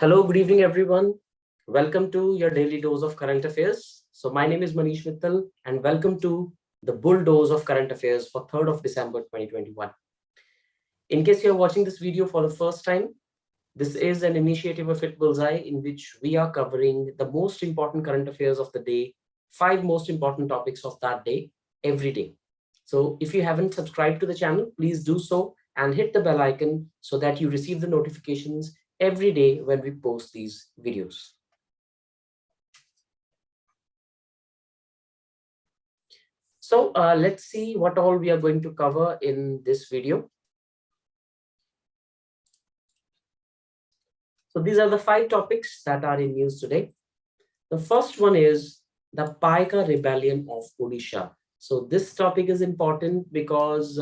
Hello, good evening, everyone. Welcome to your daily dose of current affairs. So my name is Manish Mittal and welcome to the BullDose of current affairs for 3rd of December 2021. In case you're watching this video for the first time, this is an initiative of HitBullsEye in which we are covering the most important current affairs of the day, 5 most important topics of that day, every day. So if you haven't subscribed to the channel, please do so and hit the bell icon so that you receive the notifications every day when we post these videos. So let's see what all we are going to cover in this video. So these are the 5 topics that are in news today. The first one is the Pika Rebellion of Odisha. So this topic is important because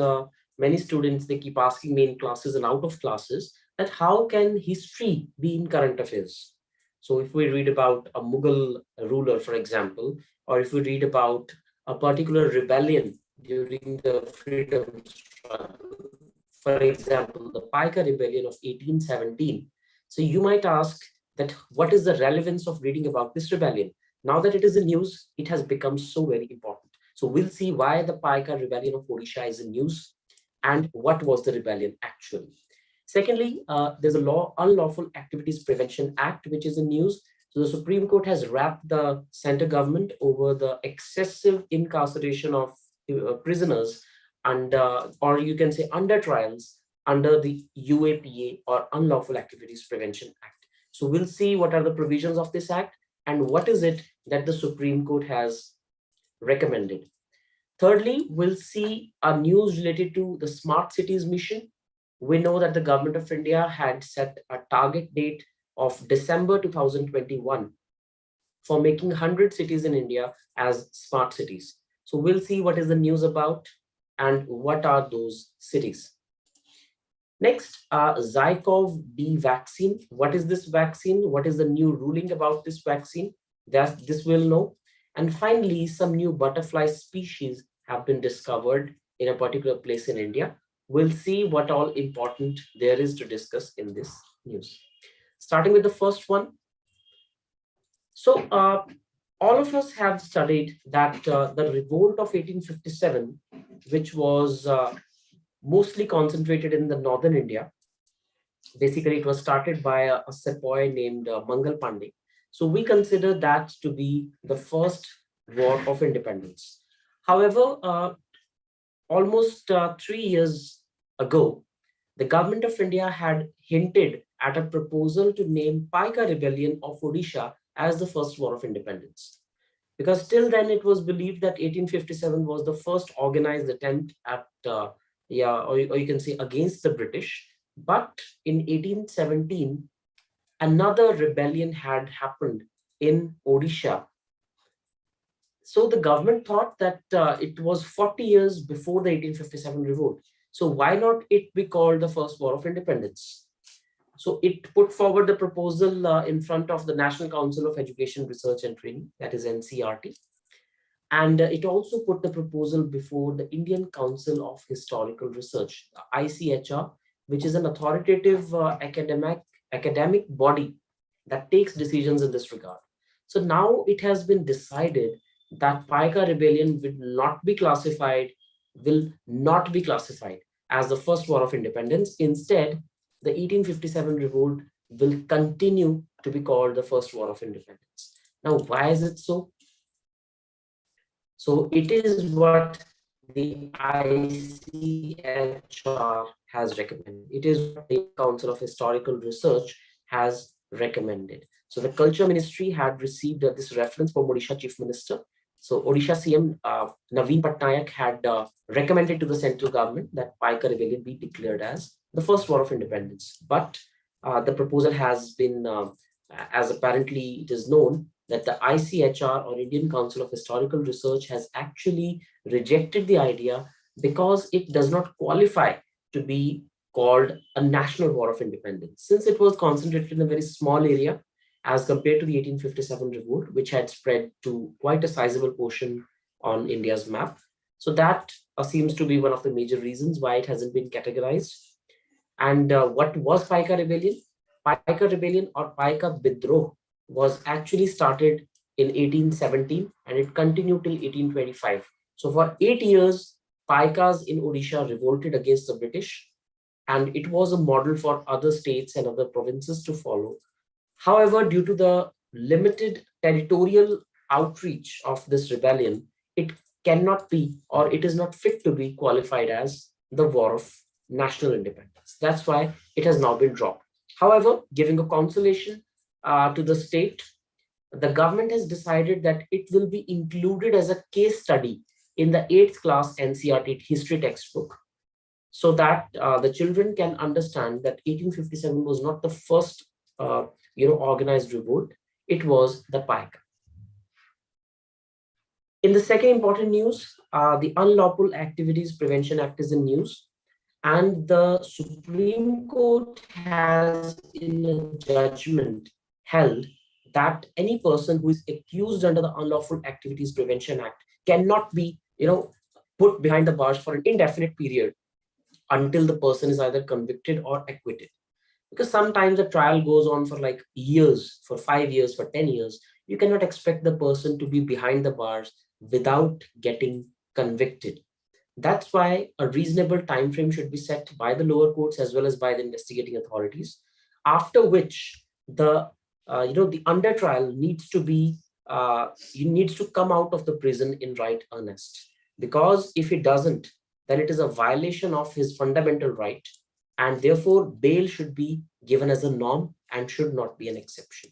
many students, they keep asking me in classes and out of classes that how can history be in current affairs? So if we read about a Mughal ruler, for example, or if we read about a particular rebellion during the freedom struggle, for example, the Pika Rebellion of 1817. So you might ask that what is the relevance of reading about this rebellion? Now that it is in news, it has become so very important. So we'll see why the Pika Rebellion of Odisha is in news and what was the rebellion actually. Secondly, there's a Unlawful Activities Prevention Act, which is in news. So the Supreme Court has wrapped the center government over the excessive incarceration of prisoners and or you can say under trials under the UAPA or Unlawful Activities Prevention Act. So we'll see what are the provisions of this act and what is it that the Supreme Court has recommended. Thirdly, we'll see a news related to the Smart Cities mission. We know that the government of India had set a target date of December 2021 for making 100 cities in India as smart cities. So we'll see what is the news about and what are those cities. Next, ZyCoV-D vaccine. What is this vaccine? What is the new ruling about this vaccine? This we'll know. And finally, some new butterfly species have been discovered in a particular place in India. We'll see what all important there is to discuss in this news. Starting with the first one. So all of us have studied that the revolt of 1857, which was mostly concentrated in the northern India. Basically, it was started by a sepoy named Mangal Pandey. So we consider that to be the first war of independence. However, almost 3 years ago, the government of India had hinted at a proposal to name Pika Rebellion of Odisha as the first war of independence. Because till then it was believed that 1857 was the first organized attempt at or you can say against the British. But in 1817, another rebellion had happened in Odisha. So the government thought that it was 40 years before the 1857 revolt. So why not it be called the first war of independence? So it put forward the proposal in front of the National Council of Education, Research and Training, that is NCRT. And it also put the proposal before the Indian Council of Historical Research, ICHR, which is an authoritative academic body that takes decisions in this regard. So now it has been decided that Pika Rebellion will not be classified as the first war of independence. Instead, the 1857 revolt will continue to be called the first war of independence. Now, why is it so? So it is what the ICHR has recommended. It is what the Council of Historical Research has recommended. So the Culture Ministry had received this reference from Odisha Chief Minister. So Odisha CM Naveen Patnaik had recommended to the central government that Pika Rebellion be declared as the first war of independence. But the proposal has been, as apparently it is known, that the ICHR or Indian Council of Historical Research has actually rejected the idea because it does not qualify to be called a national war of independence, since it was concentrated in a very small area as compared to the 1857 revolt, which had spread to quite a sizable portion on India's map. So that seems to be one of the major reasons why it hasn't been categorized. And what was Pika Rebellion? Pika Rebellion or Pika Bidroh was actually started in 1817 and it continued till 1825. So for 8 years, Pikas in Odisha revolted against the British, and it was a model for other states and other provinces to follow. However, due to the limited territorial outreach of this rebellion, it cannot be, or it is not fit to be qualified as the War of National Independence. That's why it has now been dropped. However, giving a consolation to the state, the government has decided that it will be included as a case study in the 8th class NCERT history textbook, so that the children can understand that 1857 was not the first organized revolt. It was the Pike. In the second important news, the Unlawful Activities Prevention Act is in news, and the Supreme Court has in a judgment held that any person who is accused under the Unlawful Activities Prevention Act cannot be put behind the bars for an indefinite period until the person is either convicted or acquitted. Because sometimes a trial goes on for like years, for 5 years, for 10 years. You cannot expect the person to be behind the bars without getting convicted. That's why a reasonable time frame should be set by the lower courts as well as by the investigating authorities, after which the under trial needs to be needs to come out of the prison in right earnest. Because if it doesn't, then it is a violation of his fundamental right, and therefore bail should be given as a norm and should not be an exception.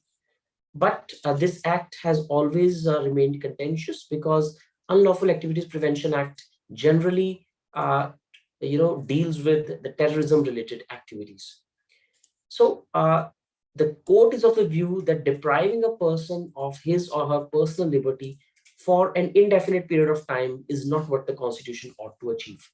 But this act has always remained contentious, because Unlawful Activities Prevention Act generally deals with the terrorism related activities. So the court is of the view that depriving a person of his or her personal liberty for an indefinite period of time is not what the Constitution ought to achieve.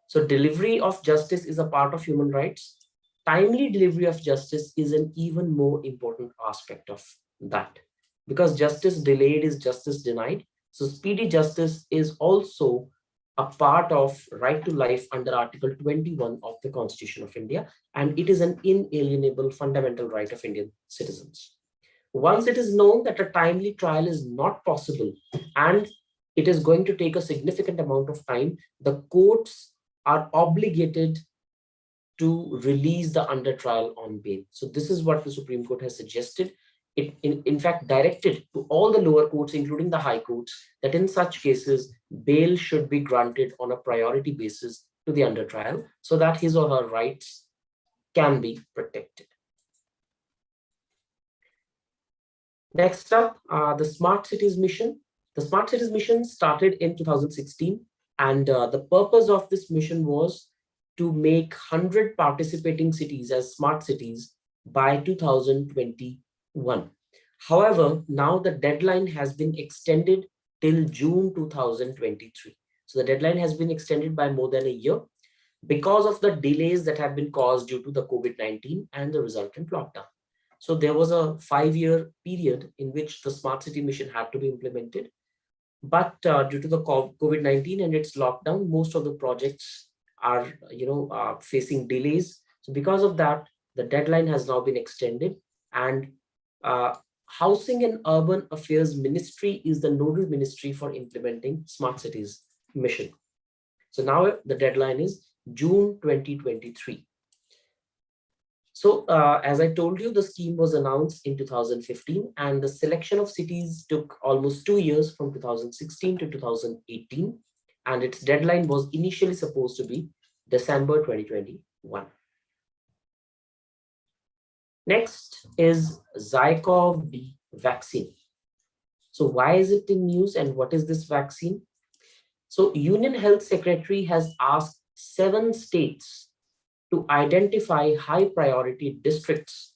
So delivery of justice is a part of human rights. Timely delivery of justice is an even more important aspect of that, because justice delayed is justice denied. So speedy justice is also a part of right to life under Article 21 of the Constitution of India, and it is an inalienable fundamental right of Indian citizens. Once it is known that a timely trial is not possible and it is going to take a significant amount of time, the courts are obligated to release the under trial on bail. So this is what the Supreme Court has suggested. It in fact directed to all the lower courts, including the high courts, that in such cases, bail should be granted on a priority basis to the under trial so that his or her rights can be protected. Next up, the Smart Cities Mission. The Smart Cities Mission started in 2016, and the purpose of this mission was to make 100 participating cities as smart cities by 2021. However, now the deadline has been extended till June 2023. So the deadline has been extended by more than a year because of the delays that have been caused due to the COVID-19 and the resultant lockdown. So there was a 5-year period in which the Smart City Mission had to be implemented. But due to the COVID-19 and its lockdown, most of the projects are facing delays. So because of that, the deadline has now been extended, and Housing and Urban Affairs Ministry is the nodal ministry for implementing Smart Cities mission. So now the deadline is June 2023. So as I told you, the scheme was announced in 2015, and the selection of cities took almost 2 years, from 2016 to 2018, and its deadline was initially supposed to be December 2021. Next is ZyCoV-D vaccine. So why is it in news and what is this vaccine? So Union Health Secretary has asked 7 states to identify high priority districts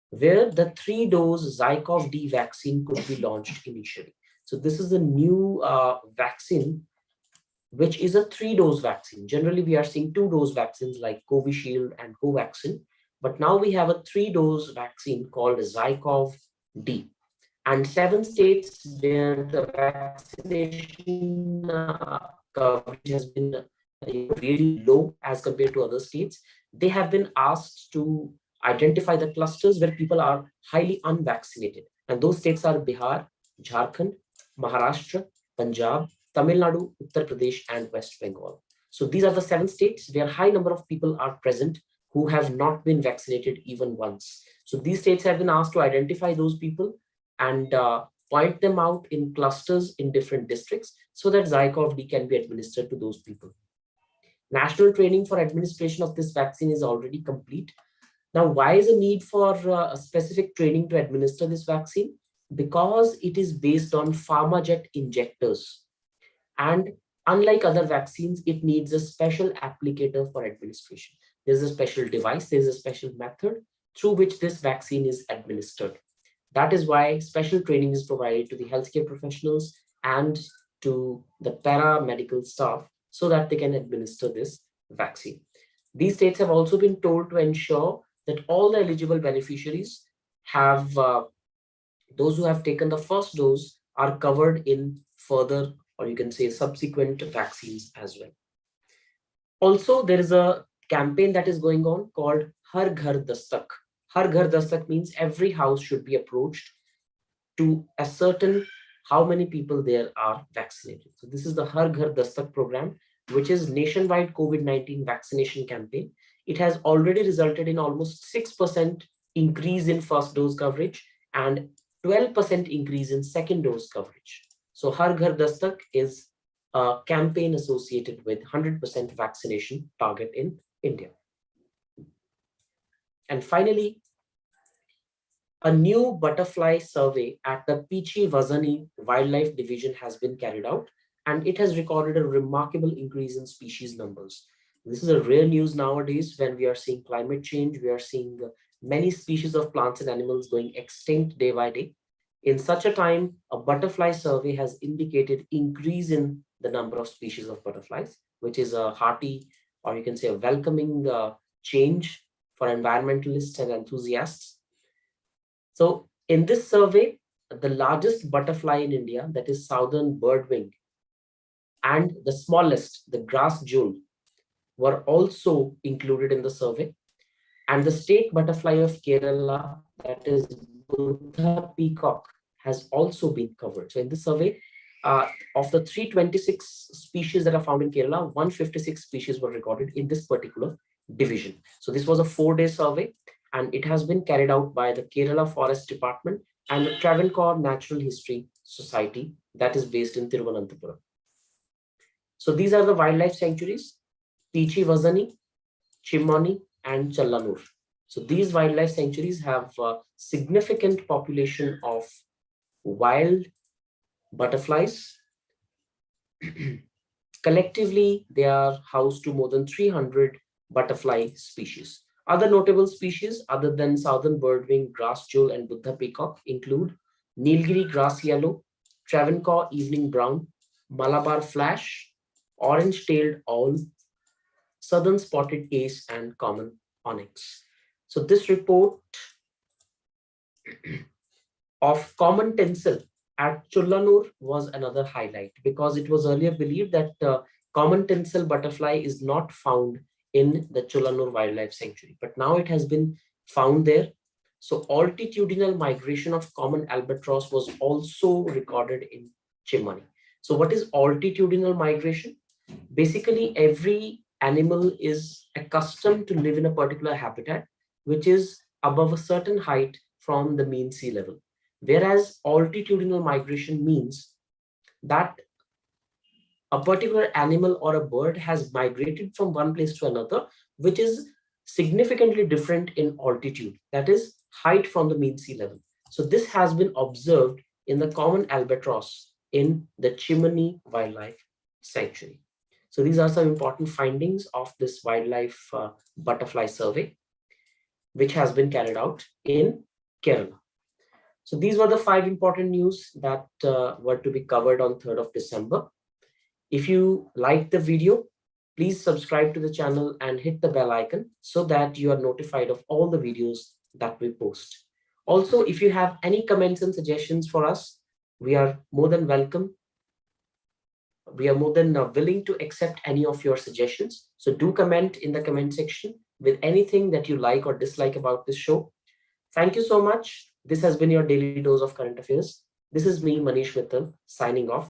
where the 3-dose ZyCoV-D vaccine could be launched initially. So this is a new vaccine, which is a 3-dose vaccine. Generally, we are seeing 2-dose vaccines like Covishield and Covaxin, but now we have a 3-dose vaccine called ZyCoV-D. And 7 states where the vaccination coverage has been really low as compared to other states, they have been asked to identify the clusters where people are highly unvaccinated. And those states are Bihar, Jharkhand, Maharashtra, Punjab, Tamil Nadu, Uttar Pradesh, and West Bengal. So these are the 7 states where high number of people are present who have not been vaccinated even once. So these states have been asked to identify those people and point them out in clusters in different districts so that ZyCoV-D can be administered to those people. National training for administration of this vaccine is already complete. Now, why is the need for a specific training to administer this vaccine? Because it is based on pharmajet injectors. And unlike other vaccines, it needs a special applicator for administration. There's a special device, there's a special method through which this vaccine is administered. That is why special training is provided to the healthcare professionals and to the paramedical staff so that they can administer this vaccine. These states have also been told to ensure that all the eligible beneficiaries have, those who have taken the first dose are covered in further, or you can say subsequent vaccines as well. Also, there is a campaign that is going on called Har Ghar Dastak. Har Ghar Dastak means every house should be approached to ascertain how many people there are vaccinated. So this is the Har Ghar Dastak program, which is nationwide COVID-19 vaccination campaign. It has already resulted in almost 6% increase in first dose coverage and 12% increase in second dose coverage. So Har Ghar Dastak is a campaign associated with 100% vaccination target in India. And finally, a new butterfly survey at the Pika Rebellion Wildlife Division has been carried out, and it has recorded a remarkable increase in species numbers. This is a rare news nowadays when we are seeing climate change. We are seeing many species of plants and animals going extinct day by day. In such a time, a butterfly survey has indicated increase in the number of species of butterflies, which is a hearty, or you can say a welcoming change for environmentalists and enthusiasts. So in this survey, the largest butterfly in India, that is southern birdwing, and the smallest, the grass jewel, were also included in the survey. And the state butterfly of Kerala, that is Buddha peacock, has also been covered. So in this survey, of the 326 species that are found in Kerala, 156 species were recorded in this particular division. So this was a 4-day survey, and it has been carried out by the Kerala Forest Department and the Travancore Natural History Society that is based in Thiruvananthapuram. So these are the wildlife sanctuaries: Pika Rebellion, Chimani, and Challanur. So these wildlife sanctuaries have a significant population of wild butterflies. Collectively, they are housed to more than 300 butterfly species. Other notable species other than southern birdwing, grass jewel, and Buddha peacock include Nilgiri grass yellow, Travancore evening brown, Malabar flash, orange-tailed owl, southern spotted ace, and common onyx. So this report of common tinsel at Chullanur was another highlight, because it was earlier believed that common tinsel butterfly is not found in the Chullanur Wildlife Sanctuary, but now it has been found there. So altitudinal migration of common albatross was also recorded in Chimani. So what is altitudinal migration? Basically, every animal is accustomed to live in a particular habitat, which is above a certain height from the mean sea level. Whereas altitudinal migration means that a particular animal or a bird has migrated from one place to another, which is significantly different in altitude, that is height from the mean sea level. So this has been observed in the common albatross in the Chimani Wildlife Sanctuary. So these are some important findings of this wildlife butterfly survey, which has been carried out in Kerala. So these were the 5 important news that were to be covered on 3rd of December. If you liked the video, please subscribe to the channel and hit the bell icon so that you are notified of all the videos that we post. Also, if you have any comments and suggestions for us, we are more than welcome. We are more than willing to accept any of your suggestions. So do comment in the comment section with anything that you like or dislike about this show. Thank you so much. This has been your daily dose of current affairs. This is me, Manish Mittal, signing off.